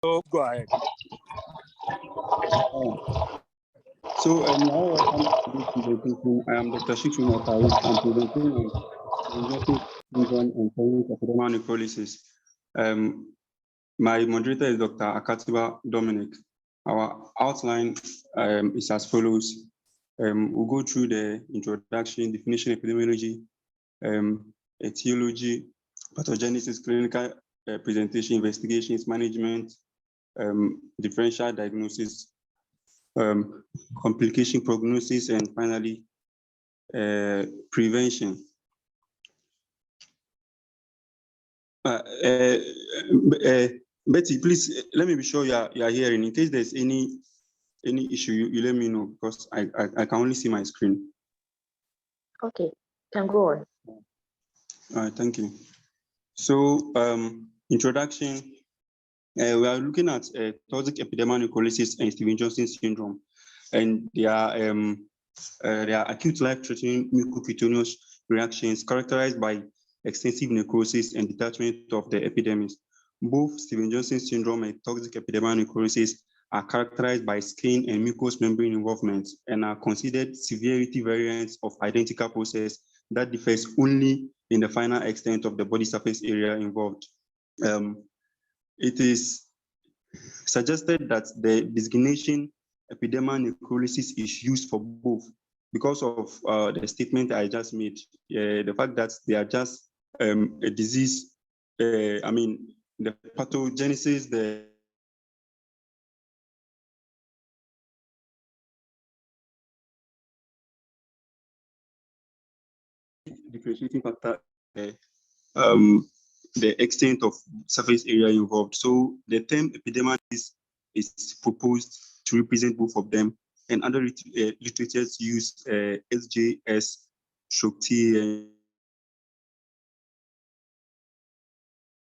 So go ahead. So, welcome to this presentation. I am Dr. Sheesu. I'm presenting on syndrome and Toxic Epidermal Necrolysis. My moderator is Dr. Akatiba Dominic. Our outline is as follows. We'll go through the introduction, definition, epidemiology, etiology, pathogenesis, clinical presentation, investigations, management, differential diagnosis, complication prognosis, and finally, prevention. Betty, please let me be sure you are hearing. In case there's any issue, you let me know, because I can only see my screen. Okay, can go on. All right, thank you. So, introduction. We are looking at toxic epidermal necrolysis and Stevens-Johnson syndrome, and they are acute life-threatening mucocutaneous reactions characterized by extensive necrosis and detachment of the epidermis. Both Stevens-Johnson syndrome and toxic epidermal necrolysis are characterized by skin and mucous membrane involvement and are considered severity variants of identical process that differs only in the final extent of the body surface area involved. It is suggested that the designation epidermal necrolysis is used for both because of the statement I just made, the fact that they are just a disease, the pathogenesis, the differentiating factor, the extent of surface area involved. So the term epidermal is proposed to represent both of them, and other literatures use SJS, TEN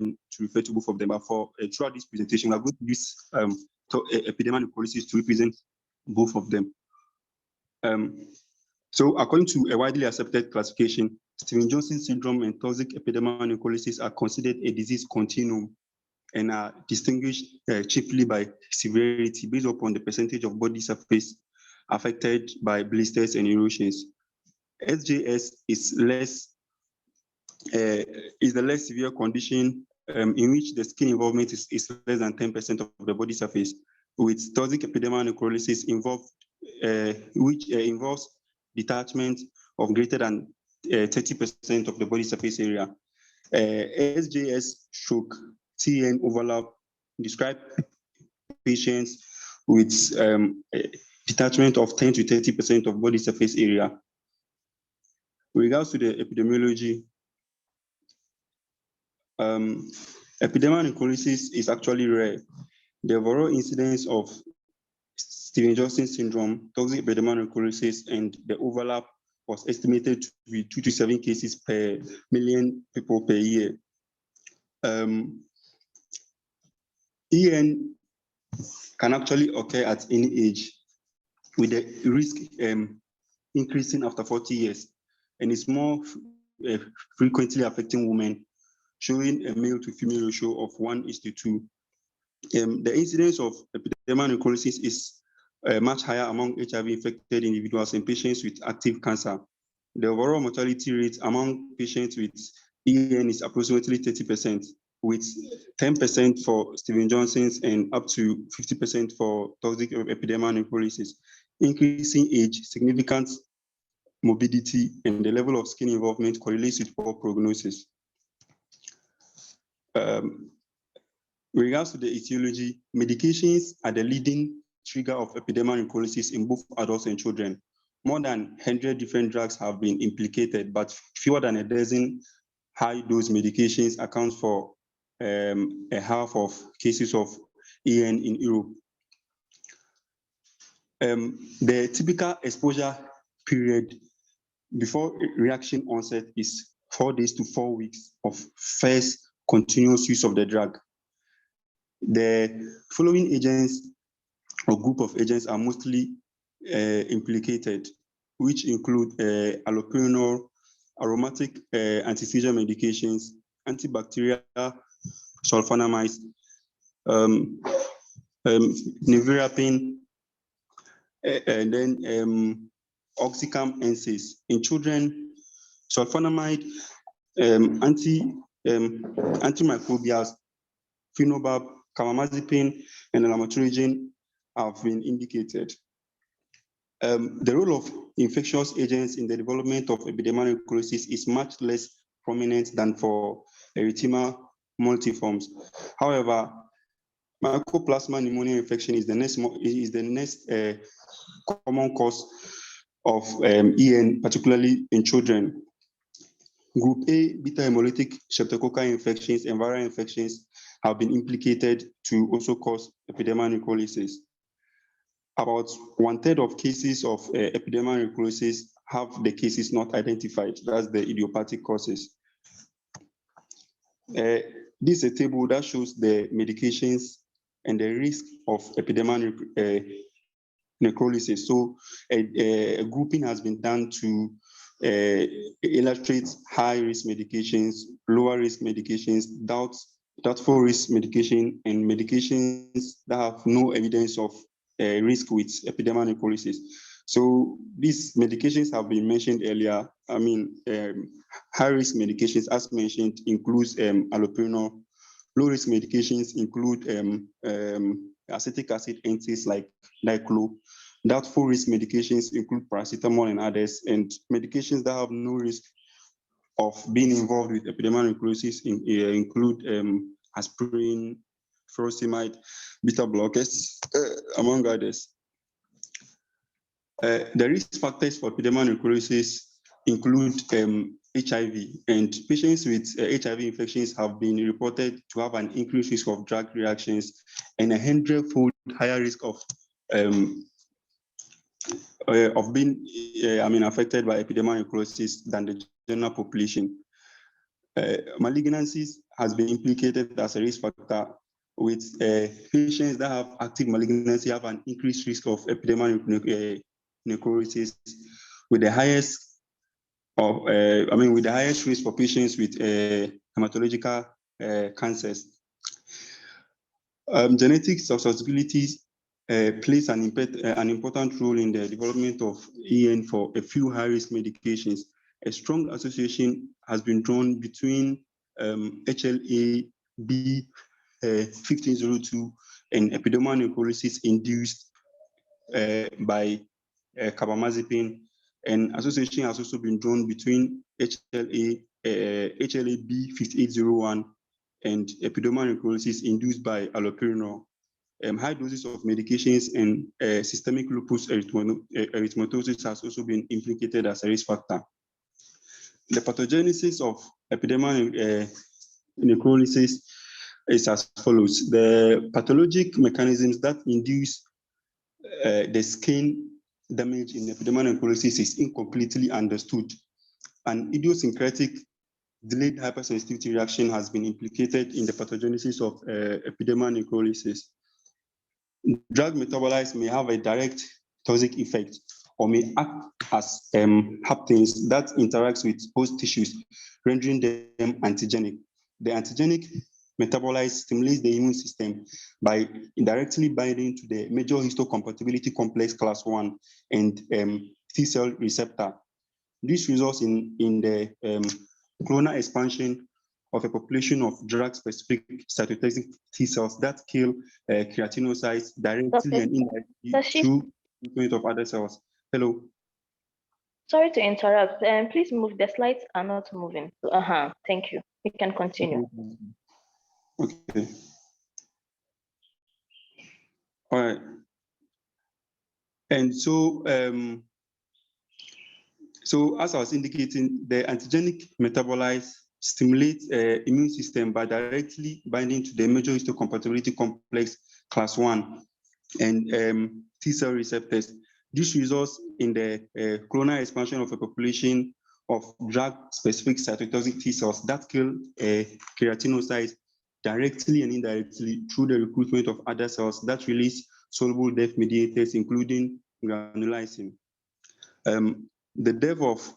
to refer to both of them. But for throughout this presentation, we are going to use epidermal necrolysis to represent both of them. So according to a widely accepted classification, Stevens-Johnson syndrome and toxic epidermal necrolysis are considered a disease continuum and are distinguished chiefly by severity based upon the percentage of body surface affected by blisters and erosions. SJS is the less severe condition in which the skin involvement is less than 10% of the body surface, with toxic epidermal necrolysis which involves detachment of greater than 30% of the body surface area. SJS/TEN overlap describe patients with detachment of 10 to 30% of body surface area. With regards to the epidemiology, epidermal necrolysis is actually rare. The overall incidence of Stevens-Johnson syndrome, toxic epidermal necrolysis, and the overlap was estimated to be 2 to 7 cases per million people per year. EN can actually occur at any age, with the risk increasing after 40 years, and it's more frequently affecting women, showing a male to female ratio of 1:2. The incidence of epidermal necrolysis is much higher among HIV-infected individuals and patients with active cancer. The overall mortality rate among patients with EN is approximately 30%, with 10% for Stevens-Johnson's and up to 50% for toxic epidermal necrolysis. Increasing age, significant morbidity, and the level of skin involvement correlates with poor prognosis. With regards to the etiology, medications are the leading trigger of epidermal necrolysis in both adults and children. More than 100 different drugs have been implicated, but fewer than a dozen high-dose medications account for a half of cases of EN in Europe. The typical exposure period before reaction onset is 4 days to 4 weeks of first continuous use of the drug. The following agents or group of agents are mostly implicated, which include allopurinol, aromatic anti-seizure medications, antibacterial sulfonamides, nevirapine, and then oxycam NSAIDs. In children, sulfonamide, antimicrobials, phenobab, carbamazepine, and lamotrigine have been indicated. The role of infectious agents in the development of epidermal necrosis is much less prominent than for erythema multiformes. However, mycoplasma pneumonia infection is the next common cause of EN, particularly in children. Group A, beta hemolytic streptococcal infections and viral infections have been implicated to also cause epidermal necrolysis. About 1/3 of cases of epidermal necrosis have the cases not identified. That's the idiopathic causes. This is a table that shows the medications and the risk of epidermal necrolysis. So a grouping has been done to illustrate high-risk medications, lower-risk medications, doubtful risk medication, and medications that have no evidence of risk with epidermal necrolysis. So these medications have been mentioned earlier. I mean, high-risk medications, as mentioned, includes allopurinol. Low-risk medications include acetic acid NSAIDs like diclo. Doubtful risk medications include paracetamol and others, and medications that have no risk of being involved with epidermal necrosis include aspirin, furosemide, beta blockers, among others. The risk factors for epidermal necrosis include HIV, and patients with HIV infections have been reported to have an increased risk of drug reactions and a 100-fold higher risk of being affected by epidermal necrosis than the general population. Malignancies has been implicated as a risk factor, with patients that have active malignancy have an increased risk of epidermal necrosis, with the highest risk for patients with hematological cancers. Genetic susceptibilities plays an important role in the development of EN for a few high-risk medications. A strong association has been drawn between HLA-B1502 and epidermal necrolysis induced by carbamazepine, and association has also been drawn between HLA-B5801 and epidermal necrolysis induced by allopurinol. High doses of medications and systemic lupus erythematosus has also been implicated as a risk factor. The pathogenesis of epidermal necrolysis is as follows. The pathologic mechanisms that induce the skin damage in epidermal necrolysis is incompletely understood. An idiosyncratic delayed hypersensitivity reaction has been implicated in the pathogenesis of epidermal necrolysis. Drug metabolites may have a direct toxic effect or may act as haptens that interacts with host tissues, rendering them antigenic. The antigenic metabolite stimulates the immune system by indirectly binding to the major histocompatibility complex class 1 and T-cell receptor. This results in the clonal expansion of a population of drug-specific cytotoxic T-cells that kill keratinocytes directly and indirectly through treatment of other cells. Hello. Sorry to interrupt. Please move. The slides are not moving. Thank you. We can continue. Okay. All right. And so, as I was indicating, the antigenic metabolites stimulate immune system by directly binding to the major histocompatibility complex class 1 and T-cell receptors. This results in the clonal expansion of a population of drug-specific cytotoxic T-cells that kill keratinocytes directly and indirectly through the recruitment of other cells that release soluble death mediators, including granulysin. The death of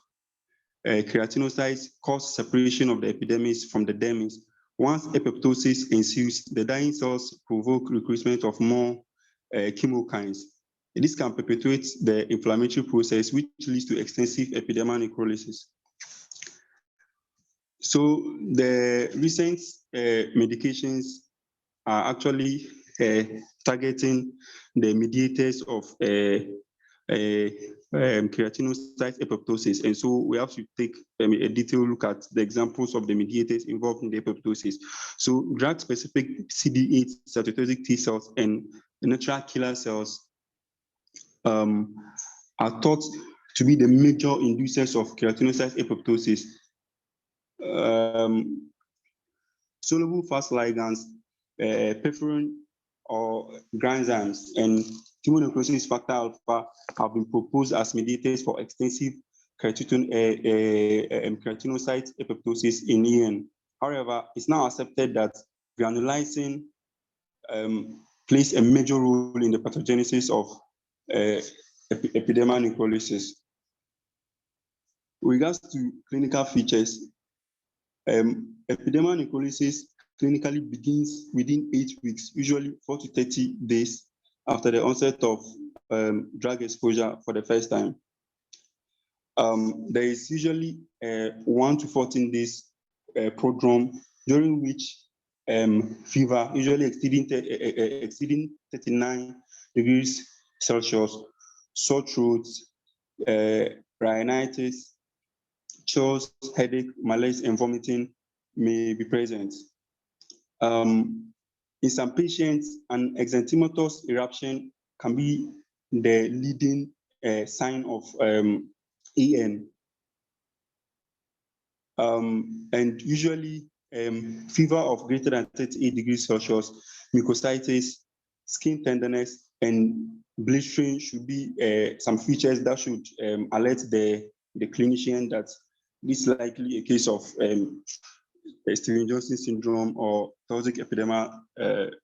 keratinocytes cause separation of the epidermis from the dermis, Once apoptosis ensues, the dying cells provoke recruitment of more chemokines. This can perpetuate the inflammatory process, which leads to extensive epidermal necrolysis. So the recent medications are actually targeting the mediators of keratinocyte apoptosis. And so we have to take a detailed look at the examples of the mediators involved in the apoptosis. So drug-specific CD8 cytotoxic T cells and natural killer cells are thought to be the major inducers of keratinocyte apoptosis. Soluble fast ligands, perforin or granzymes, and chemonecrosis factor alpha have been proposed as mediators for extensive keratinocyte apoptosis in EN. However, it's now accepted that granulysin plays a major role in the pathogenesis of epidermal necrolysis. With regards to clinical features, epidermal necrolysis clinically begins within 8 weeks, usually 4 to 30 days after the onset of drug exposure for the first time. There is usually 1 to 14 days prodrome, during which fever, usually exceeding 39 degrees Celsius, sore throat, rhinitis, chills, headache, malaise, and vomiting may be present. In some patients, an exanthematous eruption can be the leading sign of EN. And usually, fever of greater than 38 degrees Celsius, mucositis, skin tenderness, and blistering should be some features that should alert the clinician that this is likely a case of Stevens-Johnson syndrome or toxic epidermal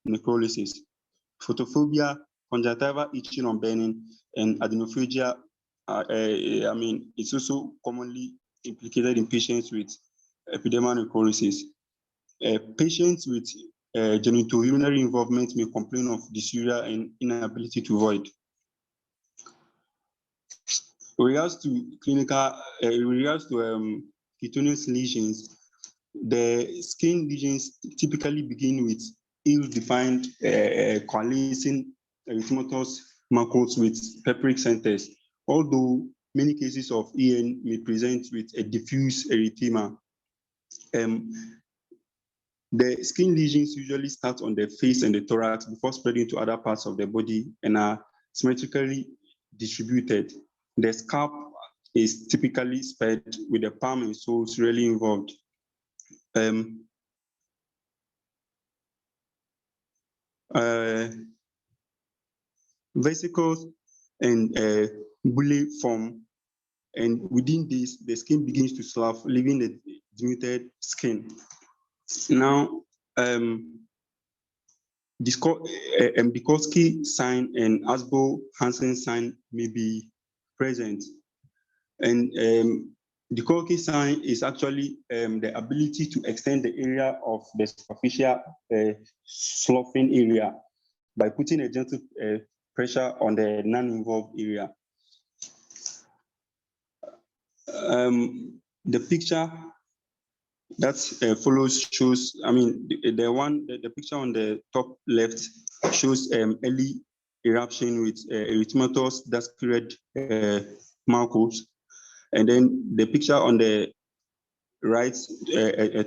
necrolysis. Photophobia, conjunctival itching or burning, and adenophagia, it's also commonly implicated in patients with epidermal necrolysis. Patients with genitourinary involvement may complain of dysuria and inability to void. With regards to clinical, cutaneous lesions, the skin lesions typically begin with ill-defined coalescing erythematous macules with purpuric centers, although many cases of EN may present with a diffuse erythema. The skin lesions usually start on the face and the thorax before spreading to other parts of the body and are symmetrically distributed. The scalp is typically spread with the palm and soles really involved. Vesicles and bullae form, and within this, the skin begins to slough, leaving the denuded skin. Now, Dikorsky sign and Asbo-Hansen sign may be present. And Dikorsky sign is actually the ability to extend the area of the superficial sloughing area by putting a gentle pressure on the non-involved area. The picture that follows shows, the picture on the top left shows early eruption with erythematous dusky red macules. And then the picture on the right,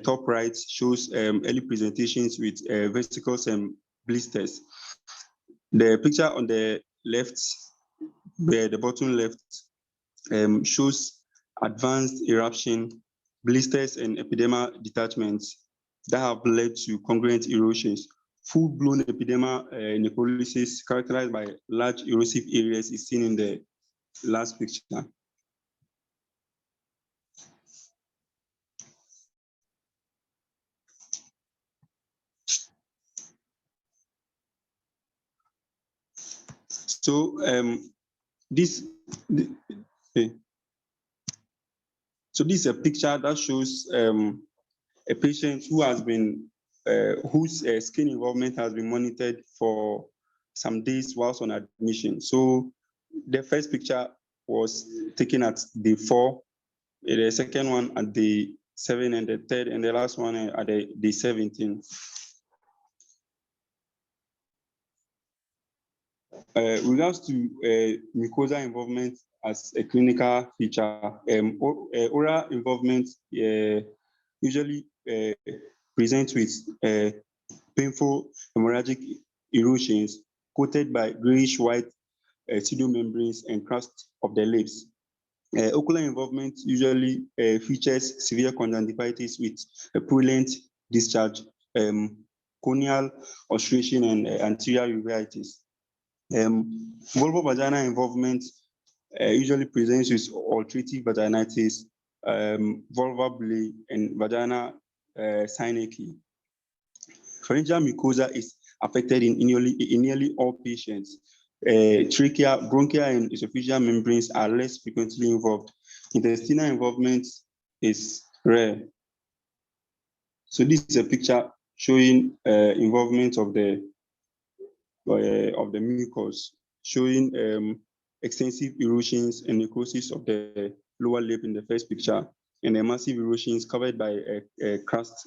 top right, shows early presentations with vesicles and blisters. The picture on the left, the bottom left, shows advanced eruption, blisters, and epidermal detachments that have led to congruent erosions. Full-blown epidermal necrolysis characterized by large erosive areas is seen in the last picture. So this is a picture that shows a patient who has been whose skin involvement has been monitored for some days whilst on admission. So the first picture was taken at day 4, the second one at day 7, and the third and the last one at the day 17. Regards to mucosal involvement as a clinical feature, oral involvement usually presents with painful hemorrhagic erosions coated by grayish-white pseudomembranes and crust of the lips. Ocular involvement usually features severe conjunctivitis with a purulent discharge, corneal ulceration, and anterior uveitis. Vulvovaginal involvement usually presents with ulcerative vaginitis, vulvar bullae, and vaginal synecdoche. Pharyngeal mucosa is affected in nearly all patients. Trachea, bronchial, and esophageal membranes are less frequently involved. Intestinal involvement is rare. So this is a picture showing involvement of the mucus, showing extensive erosions and necrosis of the lower lip in the first picture, and the massive erosions covered by a crust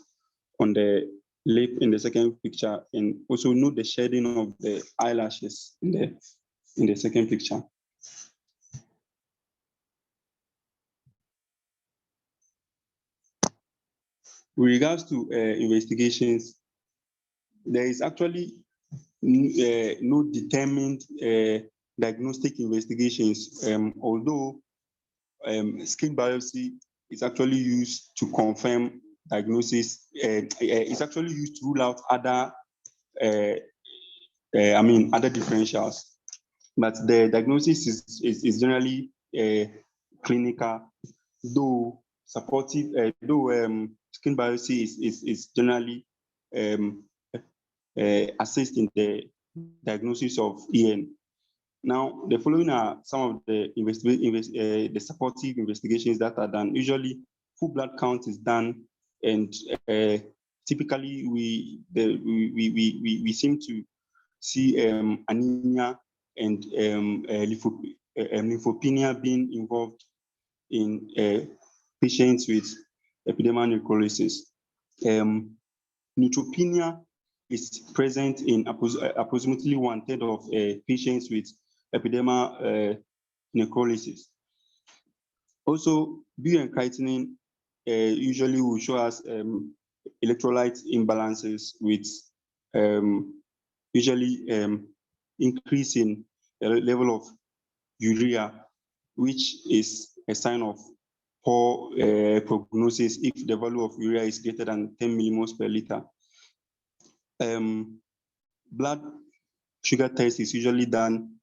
on the lip in the second picture, and also note the shedding of the eyelashes in the second picture. With regards to investigations, there is actually no determined diagnostic investigations, although skin biopsy is actually used to confirm diagnosis. It's actually used to rule out other, other differentials. But the diagnosis is generally clinical, though supportive, skin biopsy is generally assist in the diagnosis of EN. Now, the following are some of the the supportive investigations that are done. Usually, full blood count is done, and typically we seem to see anemia and lymphopenia being involved in patients with epidermal necrolysis. Neutropenia is present in approximately 1/3 of patients with epidermal necrolysis. Also, BU and creatinine usually will show us electrolyte imbalances with usually increase in the level of urea, which is a sign of poor prognosis if the value of urea is greater than 10 millimoles per liter. Blood sugar test is usually done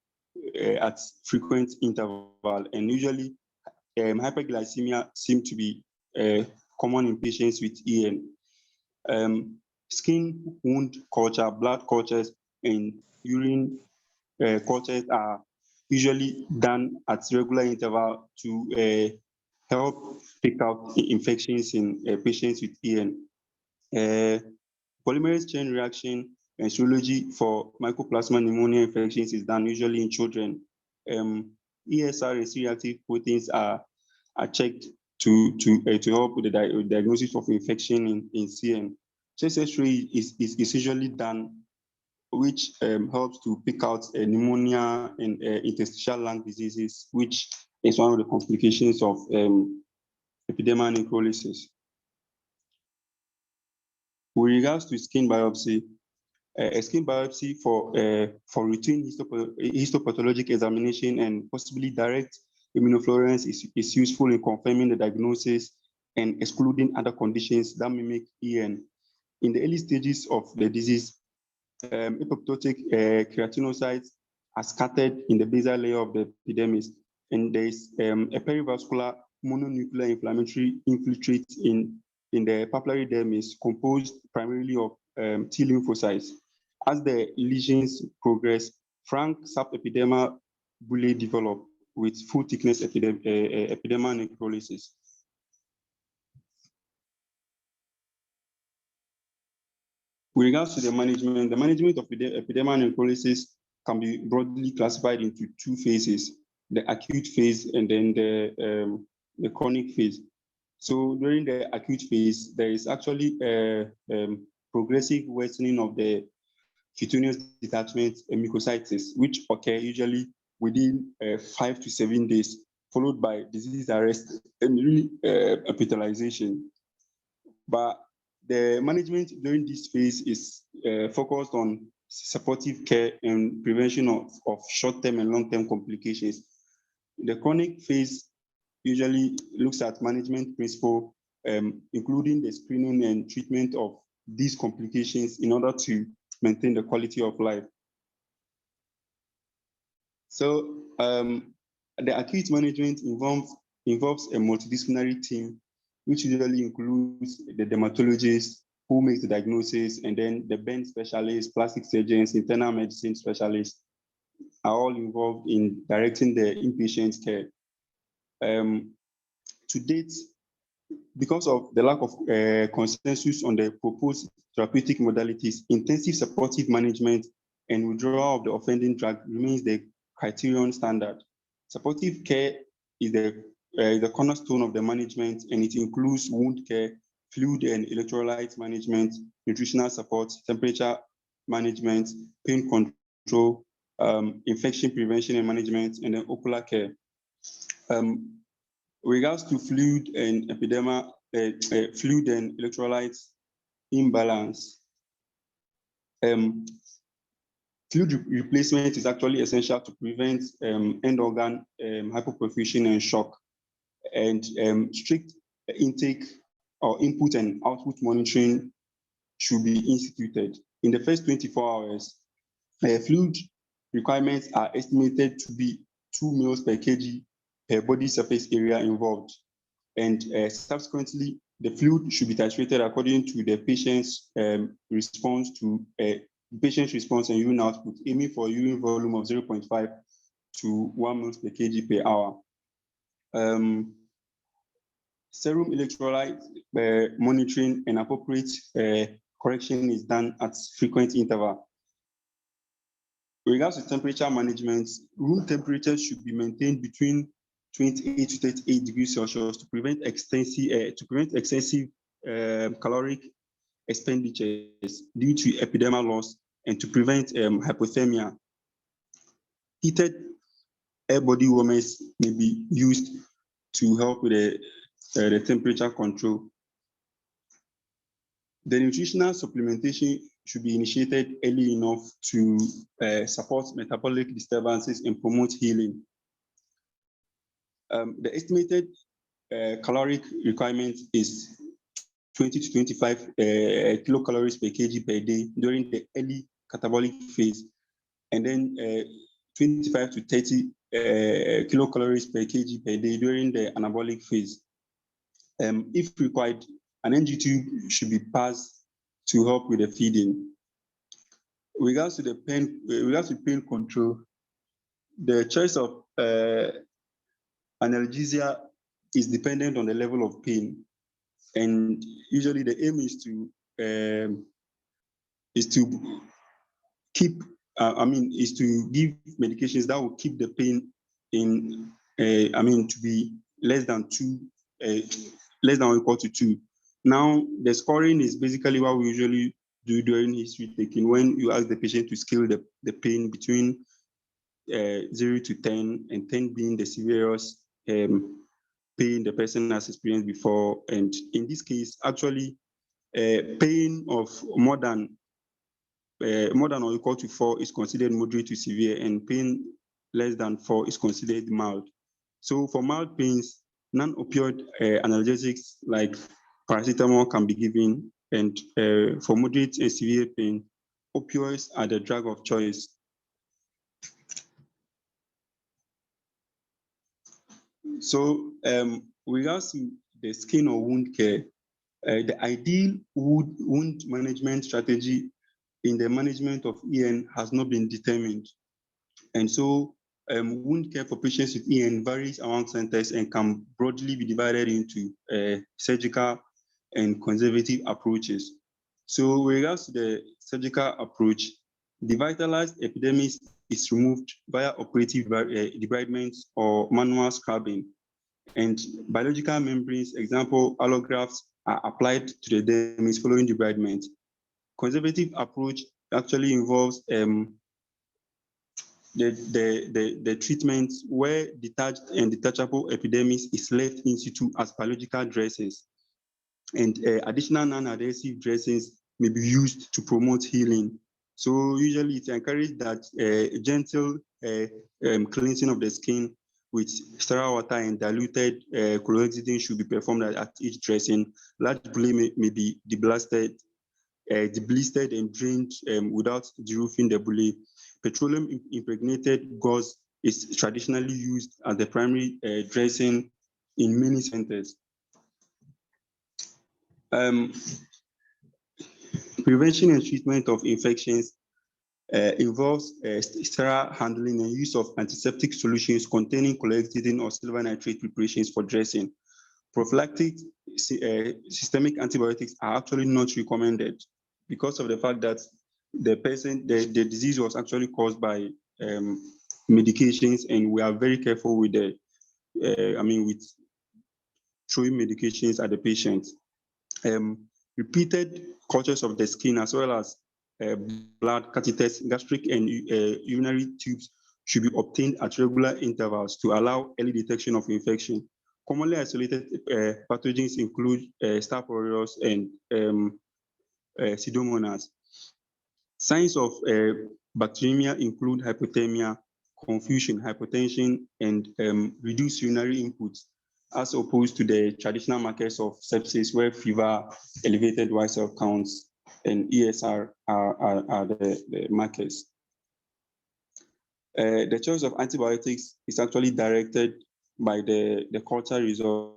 at frequent interval, and usually hyperglycemia seems to be common in patients with EN. Skin wound culture, blood cultures, and urine cultures are usually done at regular interval to help pick out infections in patients with EN. Polymerase chain reaction and serology for mycoplasma pneumonia infections is done usually in children. ESR and C-reactive proteins are checked to help with the diagnosis of infection in CN. Chest X-ray is usually done, which helps to pick out pneumonia and interstitial lung diseases, which is one of the complications of epidermal necrolysis. With regards to skin biopsy, a skin biopsy for routine histopathologic examination and possibly direct immunofluorescence is useful in confirming the diagnosis and excluding other conditions that mimic EN. In the early stages of the disease, apoptotic keratinocytes are scattered in the basal layer of the epidermis, and there is a perivascular mononuclear inflammatory infiltrate in the papillary dermis composed primarily of T lymphocytes. As the lesions progress, frank subepidermal bullae develop with full thickness epidermal necrolysis. With regards to the management of epidermal necrolysis can be broadly classified into two phases: the acute phase and then the chronic phase. So during the acute phase, there is actually a progressive worsening of the cutaneous detachment and mucositis, which occur usually within 5 to 7 days, followed by disease arrest and epithelialization. But the management during this phase is focused on supportive care and prevention of short-term and long-term complications. The chronic phase usually looks at management principle, including the screening and treatment of these complications in order to maintain the quality of life. So the acute management involves a multidisciplinary team, which usually includes the dermatologist who makes the diagnosis, and then the burn specialists, plastic surgeons, internal medicine specialists are all involved in directing the inpatient care. To date, because of the lack of consensus on the proposed therapeutic modalities, intensive supportive management and withdrawal of the offending drug remains the criterion standard. Supportive care is the cornerstone of the management, and it includes wound care, fluid and electrolyte management, nutritional support, temperature management, pain control, infection prevention and management, and then ocular care. Regards to fluid and epidermal, fluid and electrolytes imbalance, fluid replacement is actually essential to prevent end organ hypoperfusion and shock, and strict intake or input and output monitoring should be instituted. In the first 24 hours, fluid requirements are estimated to be 2 mL per kg per body surface area involved. And subsequently, the fluid should be titrated according to the patient's response and urine output, aiming for a urine volume of 0.5 to 1 mL per kg per hour. Serum electrolyte monitoring and appropriate correction is done at frequent interval. With regards to temperature management, room temperature should be maintained between 28 to 38 degrees Celsius to prevent excessive caloric expenditures due to epidermal loss and to prevent hypothermia. Heated air body warmers may be used to help with the temperature control. The nutritional supplementation should be initiated early enough to support metabolic disturbances and promote healing. The estimated caloric requirement is 20 to 25 kilocalories per kg per day during the early catabolic phase, and then 25 to 30 kilocalories per kg per day during the anabolic phase. If required, an NG tube should be passed to help with the feeding. With regards to pain control, the choice of analgesia is dependent on the level of pain, and usually the aim is to give medications that will keep the pain to be less than or equal to 2. Now, the scoring is basically what we usually do during history taking, when you ask the patient to scale the pain between 0 to 10, and 10 being the severest pain the person has experienced before. And in this case, actually, pain of more than or equal to 4 is considered moderate to severe, and pain less than 4 is considered mild. So for mild pains, non-opioid analgesics like paracetamol can be given, and for moderate and severe pain, opioids are the drug of choice. So with regards to the skin or wound care, the ideal wound management strategy in the management of EN has not been determined. And so wound care for patients with EN varies among centers and can broadly be divided into surgical and conservative approaches. So with regards to the surgical approach, the vitalized epidermis is removed via operative debridement or manual scrubbing. And biological membranes, example, allografts, are applied to the dermis following debridement. Conservative approach actually involves the treatment where detached and detachable epidermis is left in situ as biological dressings. And additional non-adhesive dressings may be used to promote healing. So usually it's encouraged that gentle cleansing of the skin with sterile water and diluted chlorhexidine should be performed at each dressing. Large bullae may be deblistered and drained without deroofing the bullae. Petroleum impregnated gauze is traditionally used as the primary dressing in many centers. Prevention and treatment of infections involves sterile handling and use of antiseptic solutions containing chlorhexidine or silver nitrate preparations for dressing. Prophylactic systemic antibiotics are actually not recommended because of the fact that the disease was actually caused by medications, and we are very careful with with throwing medications at the patient. Repeated cultures of the skin as well as blood catheters, gastric and urinary tubes should be obtained at regular intervals to allow early detection of infection. Commonly isolated pathogens include Staph aureus and Pseudomonas. Signs of bacteremia include hypothermia, confusion, hypotension, and reduced urinary input, as opposed to the traditional markers of sepsis where fever, elevated white cell counts, and ESR are the markers. The choice of antibiotics is actually directed by the culture result.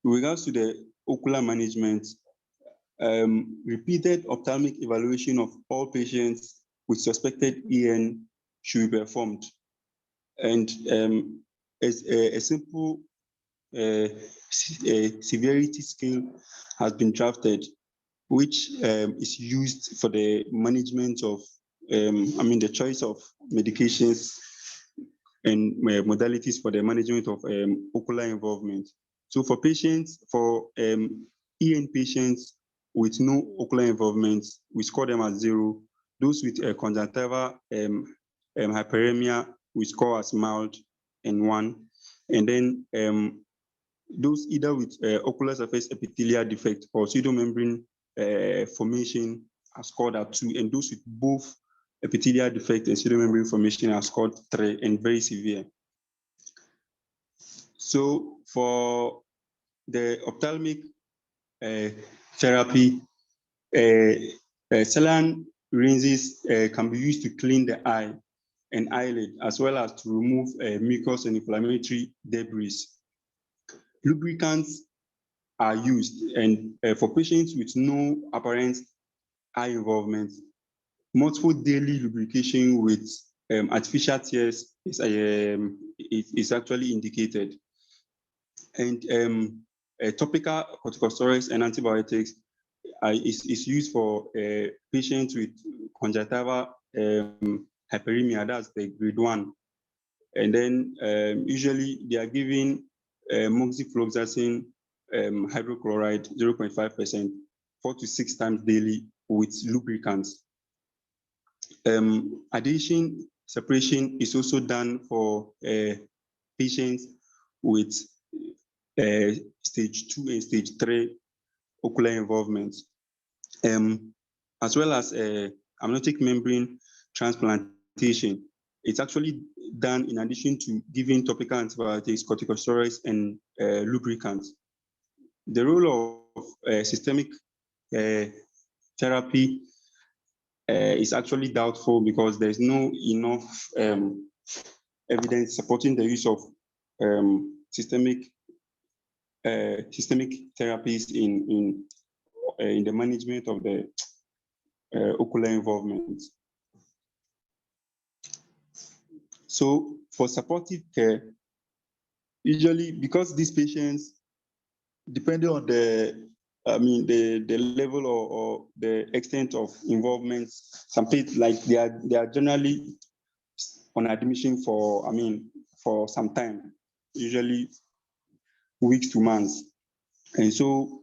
With regards to the ocular management, repeated ophthalmic evaluation of all patients with suspected EN should be performed. And a simple severity scale has been drafted, which is used for the management of, the choice of medications and modalities for the management of ocular involvement. So for patients, for EN patients with no ocular involvement, we score them as 0. Those with conjunctival hyperemia, we score as mild and 1. And then those either with ocular surface epithelial defect or pseudomembrane formation are scored at 2, and those with both epithelial defect and pseudomembrane formation are scored 3 and very severe. So for the ophthalmic therapy, saline rinses can be used to clean the eye and eyelid, as well as to remove mucus and inflammatory debris. Lubricants are used, and for patients with no apparent eye involvement, multiple daily lubrication with artificial tears is actually indicated. And topical corticosteroids and antibiotics is used for patients with conjunctival hyperemia, that's the grade 1. And then usually they are given moxifloxacin hydrochloride 0.5%, 4 to 6 times daily with lubricants. Adhesion separation is also done for patients with stage 2 and stage 3 ocular involvement, as well as amniotic membrane transplantation. It's actually done in addition to giving topical antibiotics, corticosteroids, and lubricants. The role of systemic therapy is actually doubtful because there's no enough evidence supporting the use of systemic therapies in the management of the ocular involvement. So for supportive care, usually because these patients, depending on the the level or the extent of involvement. Some people, like, they are generally on admission for for some time, usually weeks to months. And so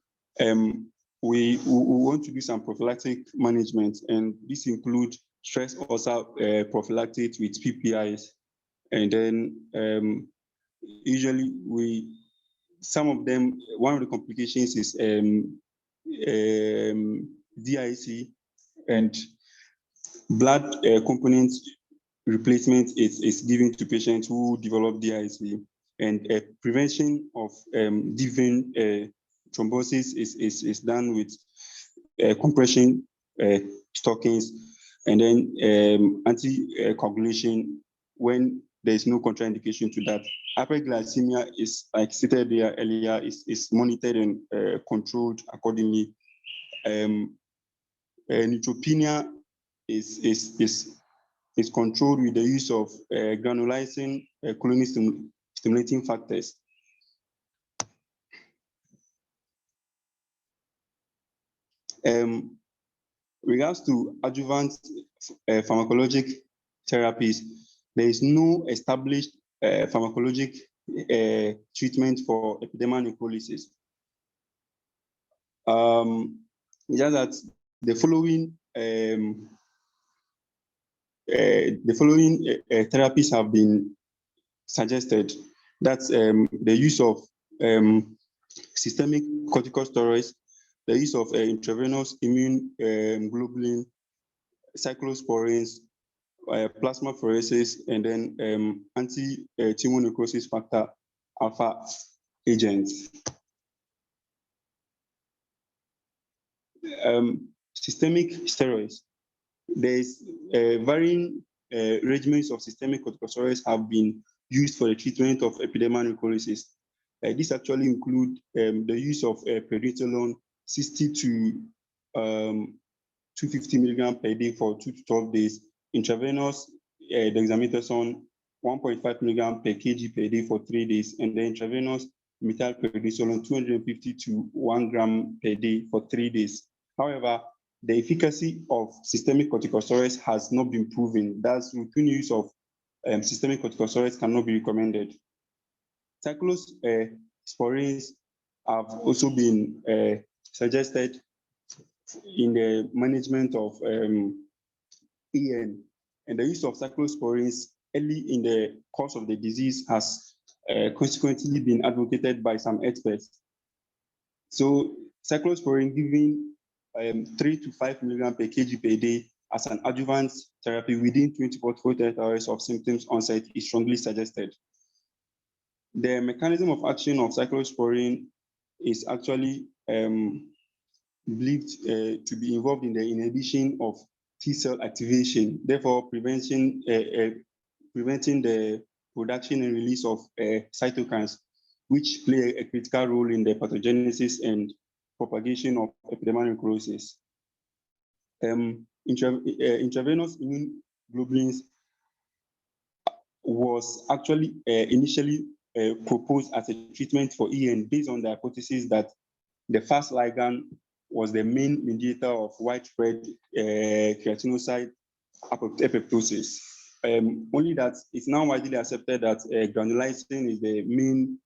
we want to do some prophylactic management, and this includes stress ulcer prophylactic with PPIs. And then usually some of them, one of the complications is DIC, and blood component replacement is given to patients who develop DIC, and prevention of deviant thrombosis is done with compression stockings, and then anticoagulation when there is no contraindication to that. Hyperglycemia is, like stated there earlier, is monitored and controlled accordingly. Neutropenia is controlled with the use of granulizing colony stimulating factors. Regards to adjuvant pharmacologic therapies, there is no established pharmacologic treatment for epidermal necrolysis. Just that the following therapies have been suggested. That's the use of systemic corticosteroids, the use of intravenous immune globulin, cyclosporins, plasmapheresis, and then anti-tumor necrosis factor alpha agents. Systemic steroids. There is varying regimens of systemic corticosteroids have been used for the treatment of epidermal necrolysis. These actually include the use of prednisolone 60 to 250 milligram per day for 2 to 12 days, intravenous dexamethasone 1.5 milligram per kg per day for 3 days, and then intravenous methylprednisolone 250 to 1 gram per day for 3 days. However, the efficacy of systemic corticosteroids has not been proven. Thus, routine use of systemic corticosteroids cannot be recommended. Cyclosporins have also been suggested in the management of EN, and the use of cyclosporins early in the course of the disease has consequently been advocated by some experts. So cyclosporin given 3 to 5 milligram per kg per day as an adjuvant therapy within 24 to 48 hours of symptoms onset is strongly suggested. The mechanism of action of cyclosporin is actually believed to be involved in the inhibition of T cell activation, therefore preventing the production and release of cytokines, which play a critical role in the pathogenesis and propagation of epidermal necrosis. Intravenous immune globulins was actually initially proposed as a treatment for EN based on the hypothesis that the Fas ligand was the main mediator of widespread keratinocyte apoptosis. Only that it's now widely accepted that granulizing is the main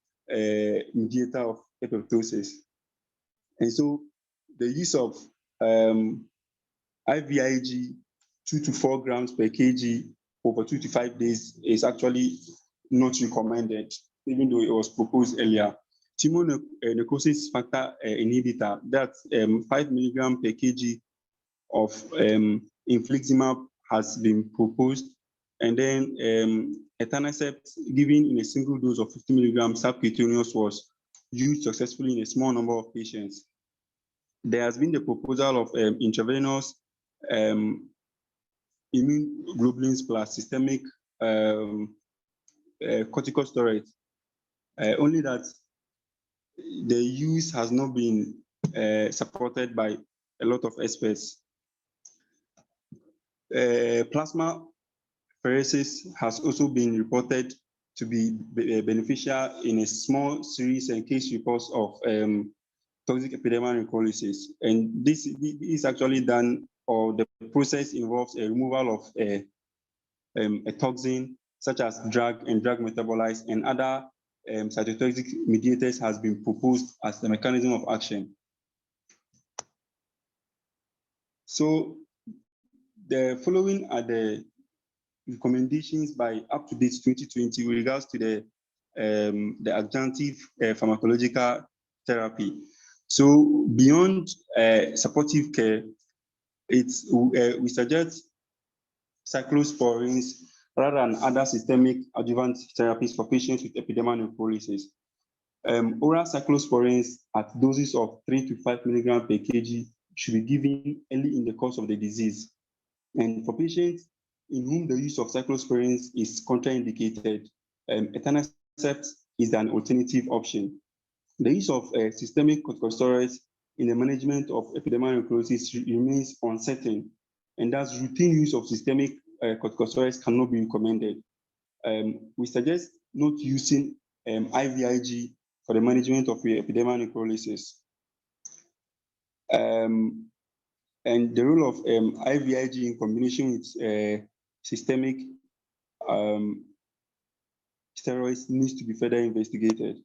mediator of apoptosis. And so the use of IVIG 2 to 4 grams per kg over 2 to 5 days is actually not recommended, even though it was proposed earlier. Tumor necrosis factor inhibitor, that's 5 milligram per kg of infliximab has been proposed, and then etanercept given in a single dose of 50 milligrams subcutaneous was used successfully in a small number of patients. There has been the proposal of intravenous immune globulins plus systemic corticosteroids, only that the use has not been supported by a lot of experts. Plasmapheresis has also been reported to be beneficial in a small series and case reports of toxic epidermal necrolysis. And this is actually done, or the process involves a removal of a toxin such as drug and drug metabolites and other cytotoxic mediators has been proposed as the mechanism of action. So the following are the recommendations by up-to-date 2020 with regards to the adjunctive pharmacological therapy. So beyond supportive care, we suggest cyclosporins rather than other systemic adjuvant therapies for patients with epidermal necrolysis. Oral cyclosporins at doses of 3 to 5 milligrams per kg should be given early in the course of the disease. And for patients in whom the use of cyclosporins is contraindicated, etanercept is an alternative option. The use of systemic corticosteroids in the management of epidermal necrolysis remains uncertain, and thus routine use of systemic corticosteroids cannot be recommended. We suggest not using IVIG for the management of epidermal necrolysis. And the role of IVIG in combination with systemic steroids needs to be further investigated.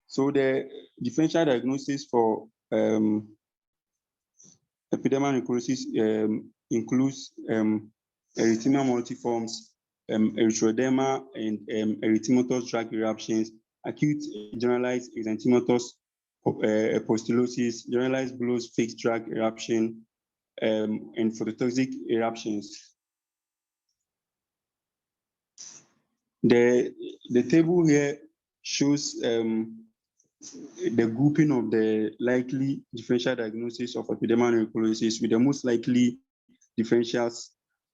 So the differential diagnosis for epidermal necrolysis includes erythema multiforme, erythroderma, and erythematous drug eruptions, acute generalized erythematous pustulosis, generalized bullous fixed drug eruption, and phototoxic eruptions. The table here shows the grouping of the likely differential diagnosis of epidermal necrolysis, with the most likely differentials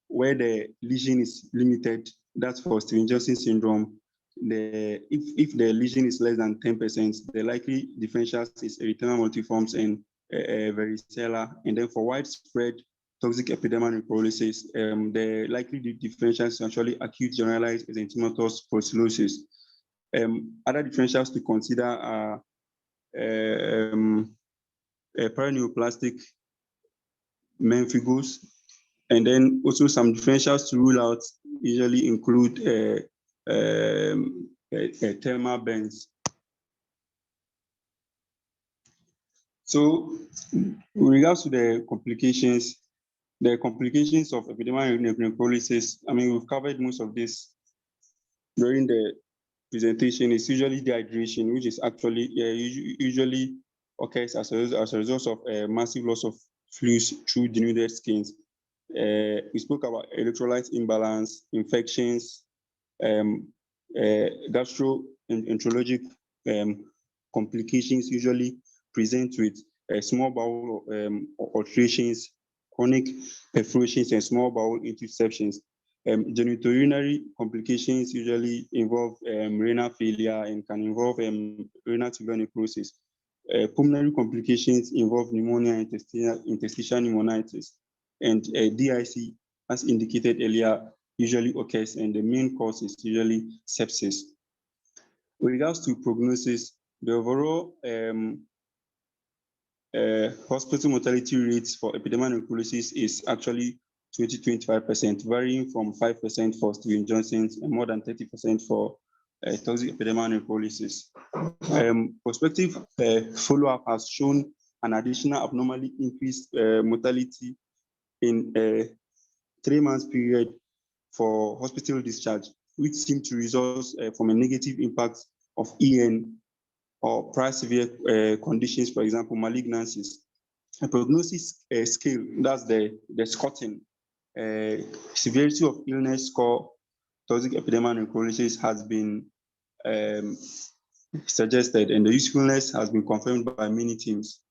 where the lesion is limited. That's for Steven-Johnson syndrome. If the lesion is less than 10%, the likely differentials is erythema multiforme and varicella. And then for widespread toxic epidermal necrolysis, the likely differentials is actually acute generalized erythematous pustulosis. Other differentials to consider are paraneoplastic memphigos, and then also some differentials to rule out usually include thermal bends. So with regards to the complications of epidermal necrolysis, I mean, we've covered most of this during the presentation. Is usually dehydration, which is actually usually occurs as a result of a massive loss of fluids through denuded skins. We spoke about electrolyte imbalance, infections, gastroenterologic complications usually present with small bowel ulcerations, chronic perforations, and small bowel interceptions. Genitourinary complications usually involve renal failure and can involve renal tubular necrosis. Pulmonary complications involve pneumonia and interstitial pneumonitis. And DIC, as indicated earlier, usually occurs, and the main cause is usually sepsis. With regards to prognosis, the overall hospital mortality rates for epidermal necrolysis is actually 20-25%, varying from 5% for Steven-Johnson's and more than 30% for toxic epidermal necrolysis. Prospective follow-up has shown an additional abnormally increased mortality in a 3 months period for hospital discharge, which seemed to result from a negative impact of EN or prior severe conditions, for example, malignancies. A prognosis scale, that's the Scotting severity of illness score, toxic epidermal necrolysis has been suggested, and the usefulness has been confirmed by many teams.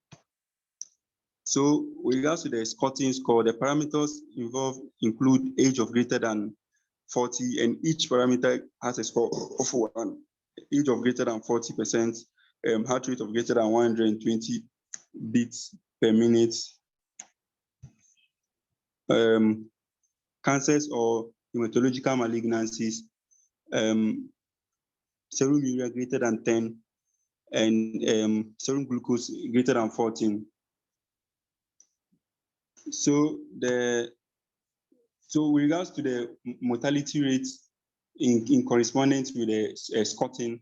So with regards to the Scotting score, the parameters involved include age of greater than 40, and each parameter has a score of 1. Age of greater than 40%, heart rate of greater than 120 beats per minute, cancers or hematological malignancies, serum urea greater than 10, and serum glucose greater than 14. So with regards to the mortality rates in correspondence with the Scotting,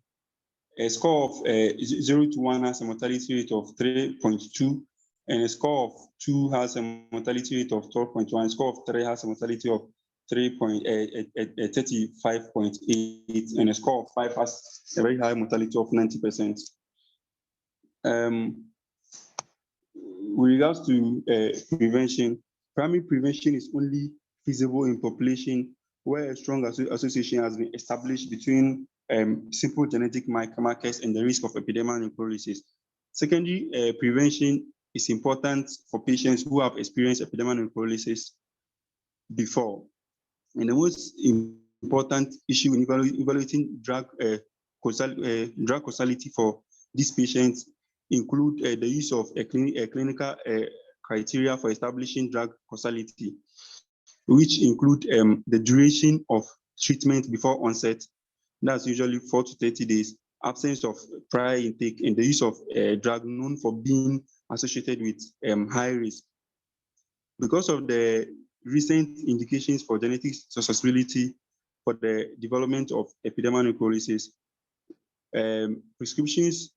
a score of 0 to 1 has a mortality rate of 3.2, and a score of 2 has a mortality rate of 12.1. A score of 3 has a mortality of 35.8, and a score of 5 has a very high mortality of 90%. With regards to prevention, primary prevention is only feasible in population where a strong association has been established between simple genetic markers and the risk of epidermal necrolysis. Secondly, prevention is important for patients who have experienced epidermal necrolysis before. And the most important issue in evaluating drug causality for these patients include the use of a clinical criteria for establishing drug causality, which include the duration of treatment before onset, that's usually 4 to 30 days, absence of prior intake, and the use of a drug known for being associated with high risk. Because of the recent indications for genetic susceptibility for the development of epidermal necrolysis, prescriptions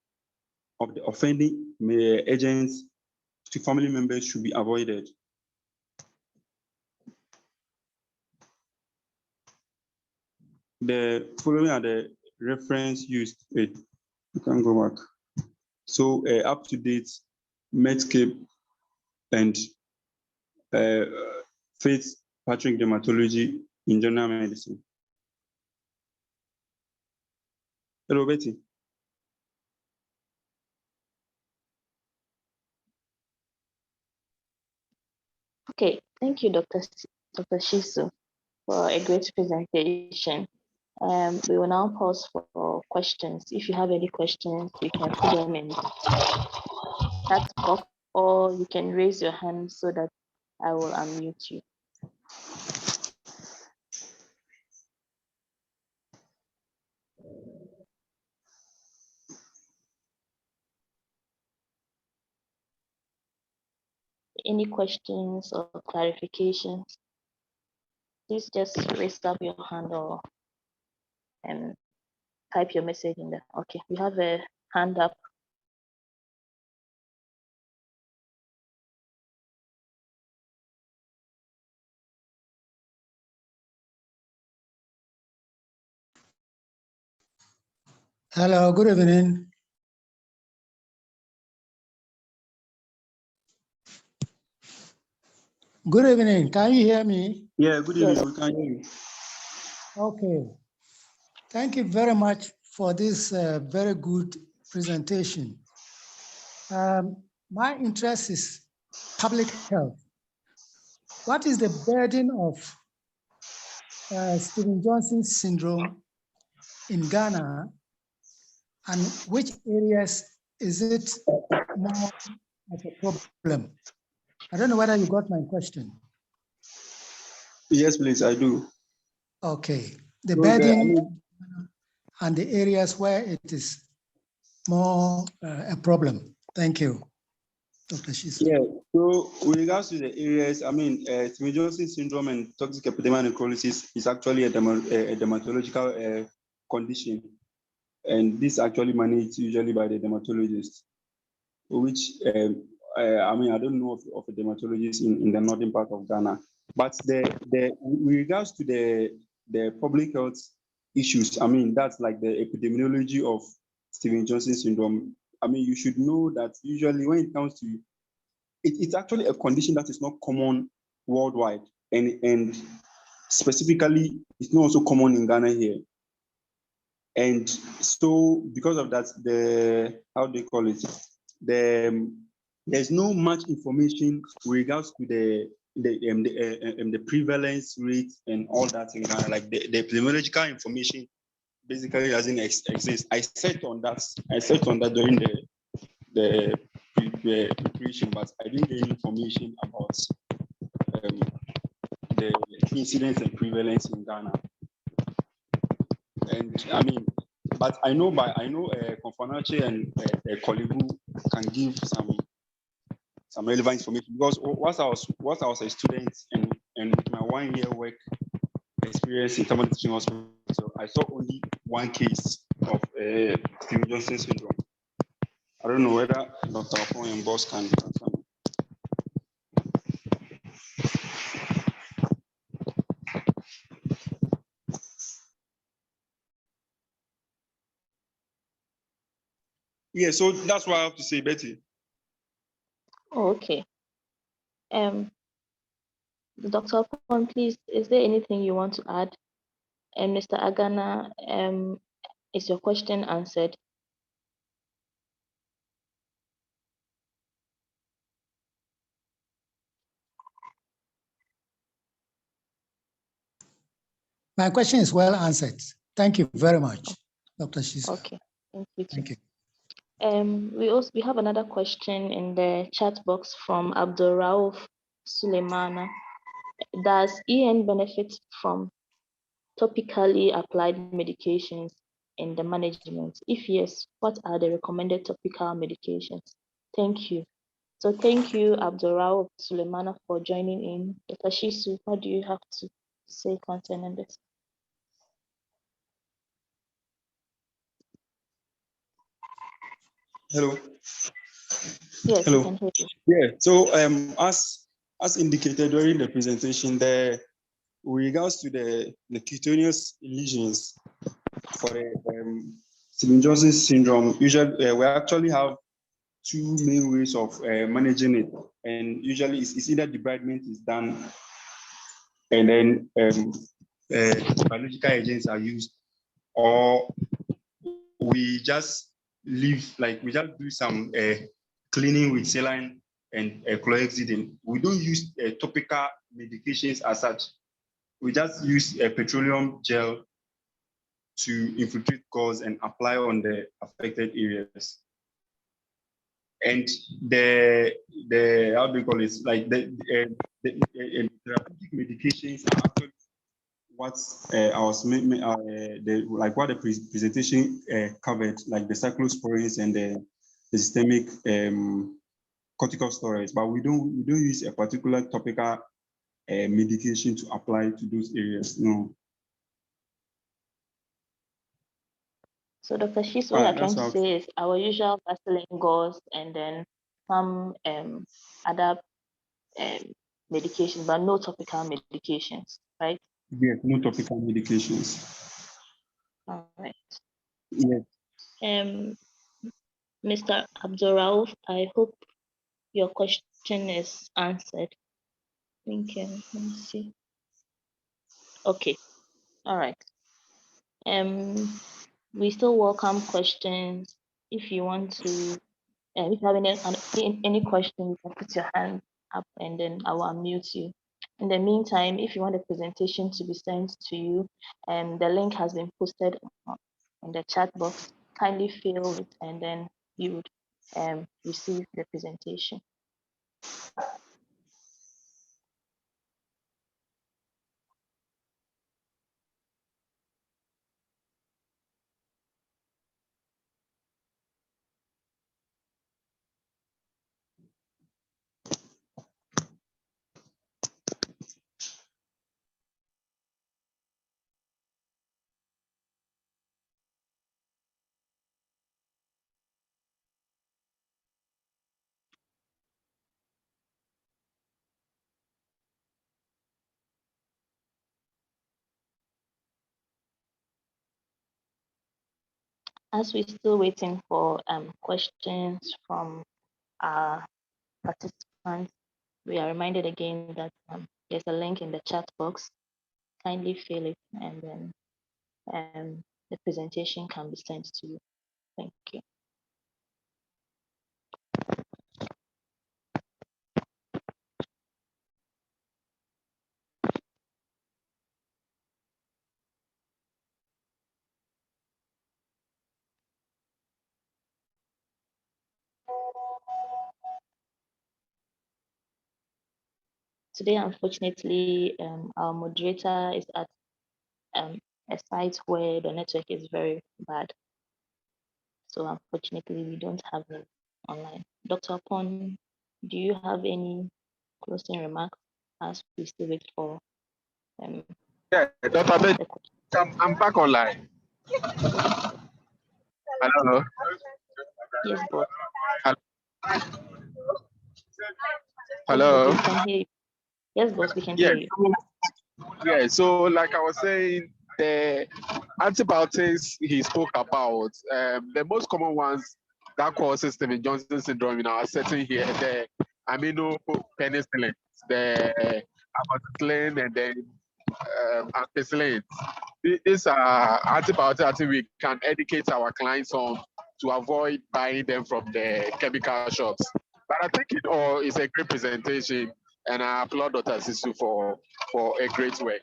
of the offending agents to family members should be avoided. The following are the reference used. Wait, you can go back. So up to date Medscape and Fitzpatrick Dermatology in General Medicine. Hello, Betty. Okay, thank you, Dr. Sheesu, for a great presentation. We will now pause for questions. If you have any questions, you can put them in that box, or you can raise your hand so that I will unmute you. Any questions or clarifications? Please just raise up your hand or type your message in there. Okay, we have a hand up. Hello, good evening. Good evening. Can you hear me? Yeah, good evening. We can hear you. Okay. Thank you very much for this very good presentation. My interest is public health. What is the burden of Stevens-Johnson syndrome in Ghana, and which areas is it more of a problem? I don't know whether you got my question. Yes, please, I do. Okay. The burden and the areas where it is more a problem. Thank you, Dr. Sheesu. Yeah, so with regards to the areas, Stevens-Johnson syndrome and toxic epidermal necrolysis is actually a dermatological condition, and this actually managed usually by the dermatologist, which I don't know of a dermatologist in the northern part of Ghana. But with regards to the public health issues, that's like the epidemiology of Stevens-Johnson syndrome. You should know that usually when it comes to it's actually a condition that is not common worldwide, and specifically it's not also common in Ghana here. And so because of that, there's no much information with regards to the prevalence rate and all that in Ghana. Like the epidemiological information basically doesn't exist. I sat on that during the preparation, but I didn't get information about the incidence and prevalence in Ghana. And but I know Konfanache and Kolibu can give some relevant information, because once I was a student and with my 1 year work experience in Tamale Teaching Hospital, I saw only one case of Steven-Johnson syndrome. I don't know whether Dr. Afon and Boss can answer me. Yeah, so that's what I have to say, Betty. Oh, okay. Dr. Pon, please, is there anything you want to add? And Mr. Agana, is your question answered? My question is well answered. Thank you very much, Dr. Sheesu. Okay, thank you. Thank you. We have another question in the chat box from Abdul Rauf Suleimana. Does EN benefit from topically applied medications in the management? If yes, what are the recommended topical medications? Thank you. So thank you, Abdul Rauf Suleimana, for joining in. Dr. Sheesu, what do you have to say concerning this? Hello. Yes, Hello. we can hear you. Yeah. So as indicated during the presentation, with regards to the cutaneous lesions for the Steven-Johnson syndrome, usually we actually have two main ways of managing it, and usually it's either debridement is done, and then biological agents are used, or we just leave, like we just do some cleaning with saline and chlorhexidine. We don't use topical medications as such. We just use a petroleum gel to infiltrate gauze and apply on the affected areas. And the how do you call it? Like the therapeutic medications are actually what I was like what the presentation covered, like the cyclosporins and the systemic corticosteroids. But we don't use a particular topical medication to apply to those areas. No. So Dr. Sheesu, what you're trying to How. say is our usual Vaseline gauze and then some other medications, but no topical medications, right? Yes, no topical medications. All right. Yes. Mr. Abdurrauf, I hope your question is answered. Thank you. Let me see. Okay. All right. We still welcome questions. If you want to, if you have any question, you can put your hand up and then I will unmute you. In the meantime, if you want the presentation to be sent to you, the link has been posted in the chat box. Kindly fill it and then you would receive the presentation. As we're still waiting for questions from our participants, we are reminded again that there's a link in the chat box. Kindly fill it and then the presentation can be sent to you. Thank you. Today, unfortunately, our moderator is at a site where the network is very bad. So unfortunately, we don't have it online. Dr. Upon, do you have any closing remarks as we still wait for Yeah, Dr. Ben, I'm back online. Hello. yes, boss. Hello. Yes, boss, we can hear you. Yes, boss, we can Yeah. hear you. Yeah. So, like I was saying, the antibiotics he spoke about, the most common ones that causes Steven Johnson syndrome in our setting here, the aminopenicillin, the amoxicillin, and then ampicillin. These are antibiotics I think we can educate our clients on to avoid buying them from the chemical shops. But I think it all is a great presentation, and I applaud Dr. Sheesu for a great work.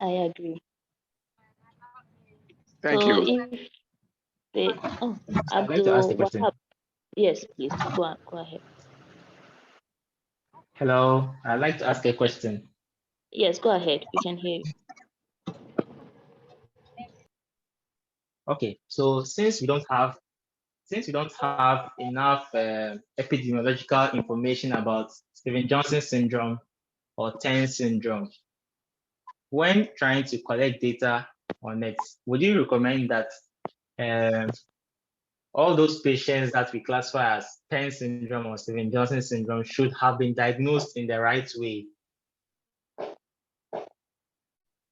I agree. Thank So you. if they, oh, I'd like to ask a Abdul question. Wahab, yes, please go ahead. Hello, I'd like to ask a question. Yes, go ahead. We can hear you. Okay, so since we don't have enough epidemiological information about Steven Johnson syndrome or TEN syndrome, when trying to collect data on it, would you recommend that all those patients that we classify as TEN syndrome or Steven Johnson syndrome should have been diagnosed in the right way?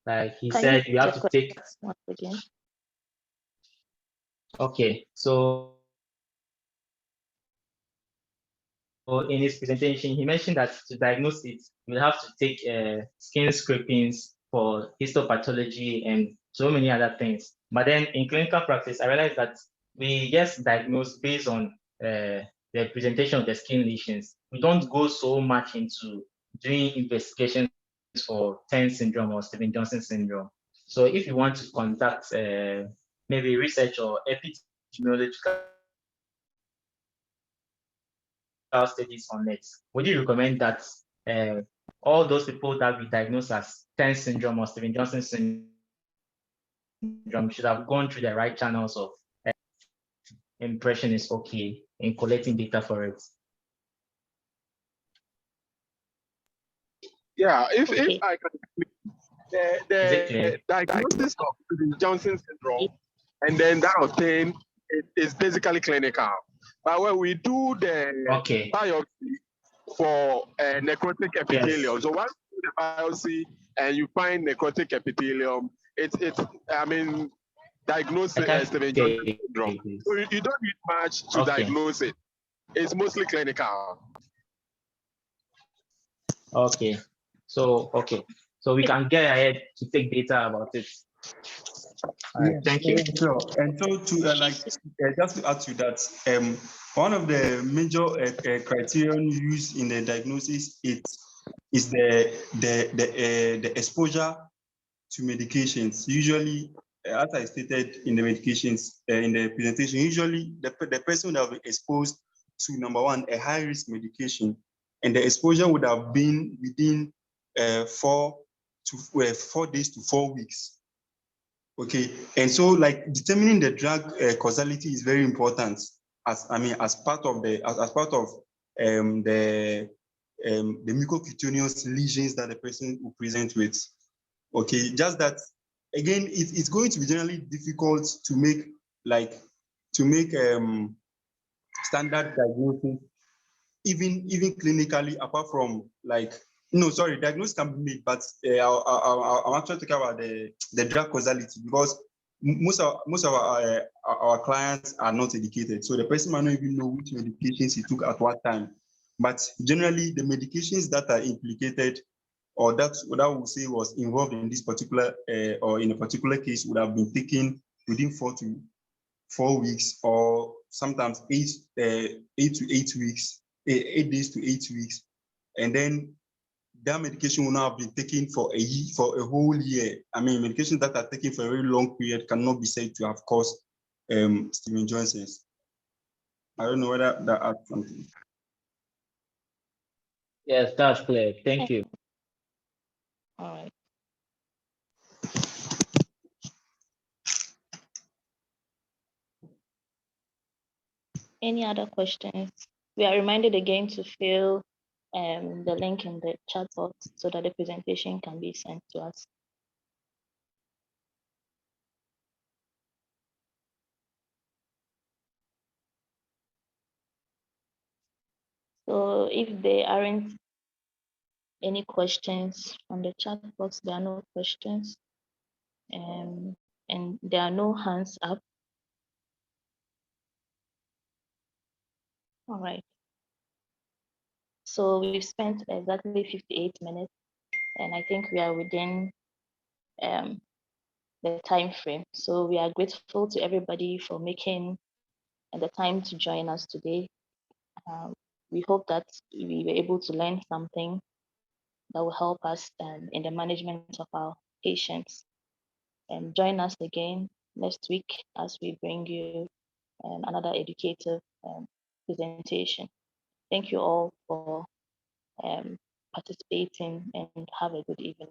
Like he Can said, you you have to take. once again? Okay, so in his presentation, he mentioned that to diagnose it, you will have to take skin scrapings for histopathology and so many other things. But then in clinical practice, I realized that we just diagnose based on the presentation of the skin lesions. We don't go so much into doing investigations for TEN syndrome or Steven Johnson syndrome. So if you want to conduct maybe research or epidemiological studies on it, would you recommend that all those people that we diagnose as TEN syndrome or Steven Johnson syndrome should have gone through the right channels of impression is okay in collecting data for it? Yeah, if Okay. I can, Is it the clear? diagnosis of Johnson syndrome and then that of TEN is basically clinical. But when we do the Okay. biopsy for necrotic epithelium, Yes. so once you do the biopsy and you find necrotic epithelium, it's diagnosis Steven Johnson syndrome. So you don't need much to diagnose it. It's mostly clinical. Okay. So we can get ahead to take data about it. All right. Thank you. Sure. And so to just to add to that, one of the major criterion used in the diagnosis is the exposure to medications. Usually, as I stated in the medications in the presentation, usually the person would have been exposed to, number one, a high risk medication, and the exposure would have been within 4 days to 4 weeks. Okay, and so like determining the drug causality is very important as part of the mucocutaneous lesions that the person will present with. Okay, just that again, it's going to be generally difficult to make standard diagnosis, even clinically, apart from diagnosis can be made, but I'm actually talking about the drug causality, because most of our clients are not educated, so the person might not even know which medications he took at what time. But generally, the medications that are implicated, or that we say was involved in this particular or in a particular case, would have been taken within 4 to 4 weeks, or sometimes 8 to 8 weeks, 8 days to 8 weeks, and then that medication will not have been taken for a whole year. I mean, medications that are taken for a very long period cannot be said to have caused Steven Johnson's. I don't know whether that adds something. Yes, that's clear. Thank you. All right. Any other questions? We are reminded again to fill the link in the chat box so that the presentation can be sent to us. So if there aren't any questions on the chat box, there are no questions, and there are no hands up. All right. So we've spent exactly 58 minutes, and I think we are within the time frame. So we are grateful to everybody for making the time to join us today. We hope that we were able to learn something that will help us in the management of our patients. And join us again next week as we bring you another educative presentation. Thank you all for participating and have a good evening.